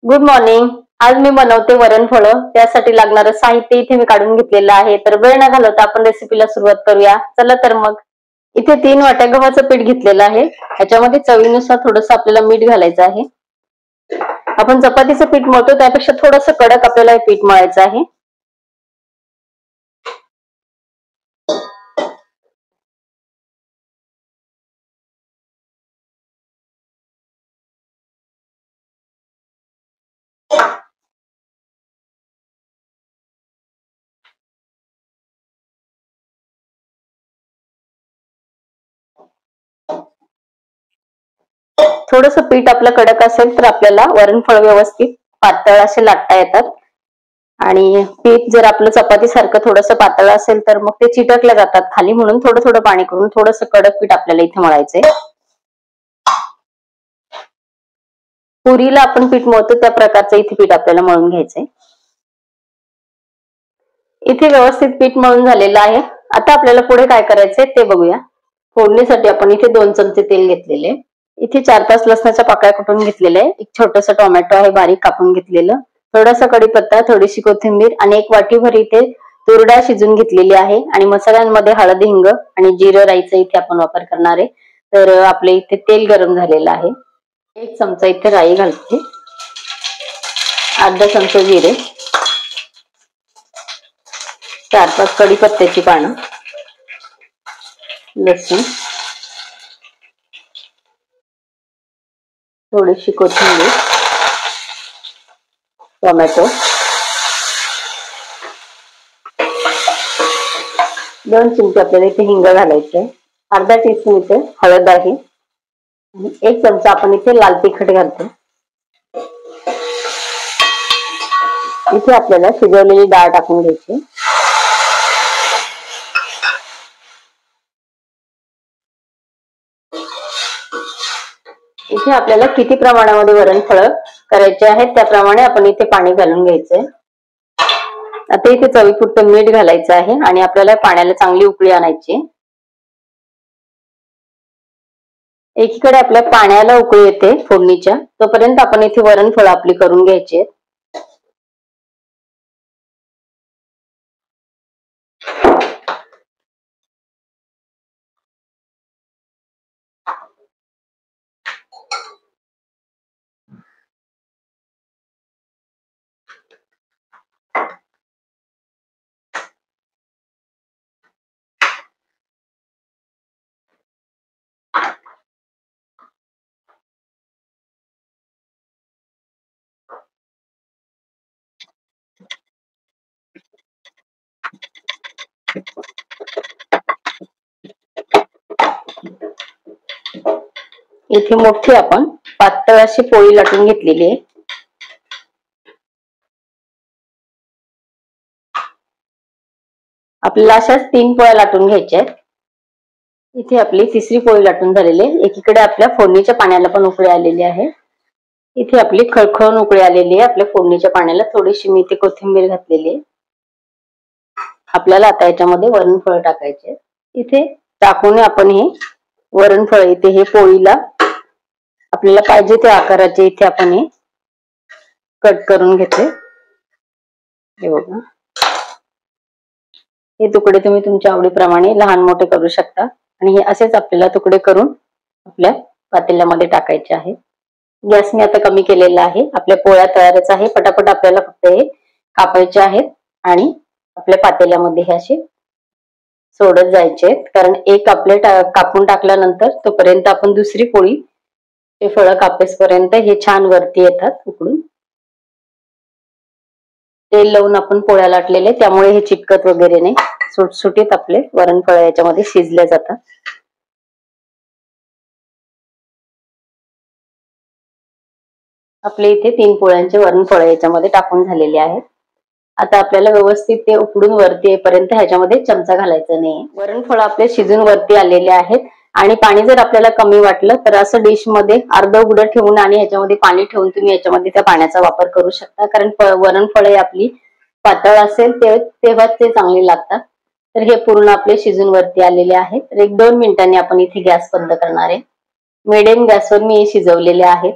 Good morning. आज मी बनवते वरणफळं. त्यासाठी लागणारं साहित्य इथे मी काढून घेतलेलं आहे. तर वेळ न घालवता आपण रेसिपीला सुरुवात करूया. चला तर मग. इथे 3 वाट्या गव्हाचं पीठ घेतलेलं आहे. ह्याच्यामध्ये चवीनुसार थोडंसं आपल्याला मीठ घालायचं आहे. आपण चपातीचं पीठ मळतो त्यापेक्षा थोडंसं कडक आपल्याला हे पीठ मळायचं आहे. थोडंसं पीठ आपलं कडक असेल तर आपल्याला वरणफळ व्यवस्थित पातळ असे लाटता येतात. आणि पीठ जर आपलं चपाती सारखं थोडंसं पातळ असेल तर मग ते चिटकल्या जातात खाली, म्हणून थोडं थोडं पाणी करून थोडंसं कडक पीठ आपल्याला इथे मळायचंय. पुरीला आपण पीठ मळतो त्या प्रकारचं इथे पीठ आपल्याला मळून घ्यायचंय. इथे व्यवस्थित पीठ मळून झालेलं आहे. आता आपल्याला पुढे काय करायचंय ते बघूया. फोडणीसाठी आपण इथे 2 चमचे तेल घेतलेले. इथे 4-5 लसणाच्या पाकळ्या कुटून घेतलेल्या आहे. एक छोटंसं टोमॅटो आहे बारीक कापून घेतलेलं. थोडासा कढीपत्ता, थोडीशी कोथिंबीर आणि 1 वाटीभर इथे तूर डाळ शिजून घेतलेली आहे. आणि मसाल्यांमध्ये हळद, हिंग आणि जिरं राईचं इथे आपण वापर करणार आहे. तर आपले इथे तेल गरम झालेलं आहे. 1 चमचा इथे राई घालते, अर्धा चमचा जिरे, 4-5 कढीपत्त्याची पानं, लसूण, थोडीशी कोथिंबीर, टोमॅटो, 2 चिमटे आपल्याला इथे हिंग घालायचे, अर्धा टीस्पून इथे हळद आहे आणि 1 चमचा आपण इथे लाल तिखट घालतो. इथे आपल्याला शिजवलेली डाळ टाकून घ्यायची. इथे आपल्याला किती प्रमाणामध्ये वरणफळं करायचे आहेत त्याप्रमाणे आपण इथे पाणी घालून घ्यायचंय. आता इथे चवीपुरतं मीठ घालायचं आहे आणि आपल्याला पाण्याला चांगली उकळी आणायची. एकीकडे आपल्या पाण्याला उकळी येते फोडणीच्या, तोपर्यंत आपण इथे वरणफळं आपली करून घ्यायची. इथे मोठी आपण पातळ अशी पोळी लाटून घेतलेली आहे. आपल्याला अशाच 3 पोळ्या लाटून घ्यायच्या आहेत. इथे आपली 3री पोळी लाटून झालेली आहे. एकीकडे आपल्या फोडणीच्या पाण्याला पण उकळी आलेली आहे. इथे आपली खळखळून उकळी आलेली आहे. आपल्या फोडणीच्या पाण्याला थोडीशी मी इथे कोथिंबीर घातलेली आहे. आपल्याला आता याच्यामध्ये वरणफळ टाकायचे. इथे टाकून आपण हे वरणफळ इथे हे पोळीला आपल्याला पाहिजे त्या आकाराचे इथे आपण हे कट करून घेते. हे बघा, हे तुकडे तुम्ही तुमच्या आवडीप्रमाणे लहान मोठे करू शकता आणि हे असेच आपल्याला तुकडे करून आपल्या पातेल्यामध्ये टाकायचे आहे. गॅस मी आता कमी केलेला आहे. आपल्या पोळ्या तयारच आहे. पटापट आपल्याला फक्त हे कापायचे आहेत आणि आपल्या पातेल्यामध्ये हे असे सोडत जायचे आहेत. कारण एक आपले कापून टाकल्यानंतर तोपर्यंत आपण दुसरी पोळी हे फळं कापेसपर्यंत हे छान वरती येतात उकडून. तेल लावून आपण पोळ्या लाटलेले त्यामुळे हे चिटकत वगैरे नाही. सुटसुटीत आपले वरणफळ याच्यामध्ये शिजले जातात. आपले इथे 3 पोळ्यांचे वरणफळ याच्यामध्ये टाकून झालेले आहेत. आता आपल्याला व्यवस्थित ते उकडून वरती येईपर्यंत ह्याच्यामध्ये चमचा घालायचा नाही. वरणफळ आपले शिजून वरती आलेले आहेत आणि पाणी जर आपल्याला कमी वाटलं तर असं डिश मध्ये अर्ध उघडं ठेवून आणि ह्याच्यामध्ये पाणी ठेवून तुम्ही याच्यामध्ये त्या पाण्याचा वापर करू शकता. कारण वरणफळे आपली पातळ असेल तेव्हाच ते चांगले लागतात. तर हे पूर्ण आपले शिजून वरती आलेले आहेत. तर 1-2 मिनिटांनी आपण इथे गॅस बंद करणार आहे. मिडियम गॅसवर मी हे शिजवलेले आहेत.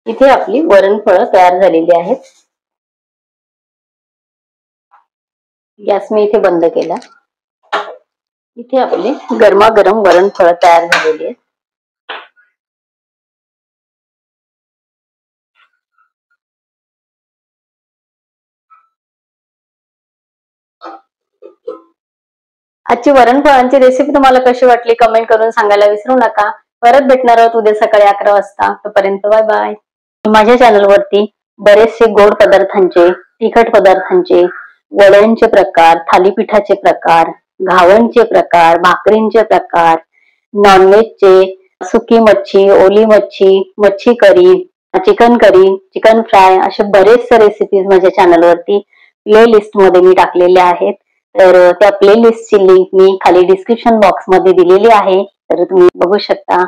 इथे आपली वरणफळं तयार झालेली आहेत. गॅस मी इथे बंद केला. इथे आपले गरमागरम वरणफळं तयार झालेली आहेत. आजची वरणफळांची रेसिपी तुम्हाला कशी वाटली कमेंट करून सांगायला विसरू नका. परत भेटणार आहोत उद्या सकाळी 11 वाजता. तोपर्यंत बाय बाय. माझ्या चॅनलवरती बरेचसे गोड पदार्थांचे, तिखट पदार्थांचे, वड्यांचे प्रकार, थालीपीठाचे प्रकार, घावणचे प्रकार, भाकरींचे प्रकार, नॉनव्हेजचे, सुकी मच्छी, ओली मच्छी, मच्छी करी, चिकन करी, चिकन फ्राय असे बरेचसे रेसिपीज माझ्या चॅनलवरती प्ले लिस्ट मध्ये मी टाकलेल्या आहेत. तर त्या प्ले लिस्टची लिंक मी खाली डिस्क्रिप्शन बॉक्स मध्ये दिलेली आहे, तर तुम्ही बघू शकता.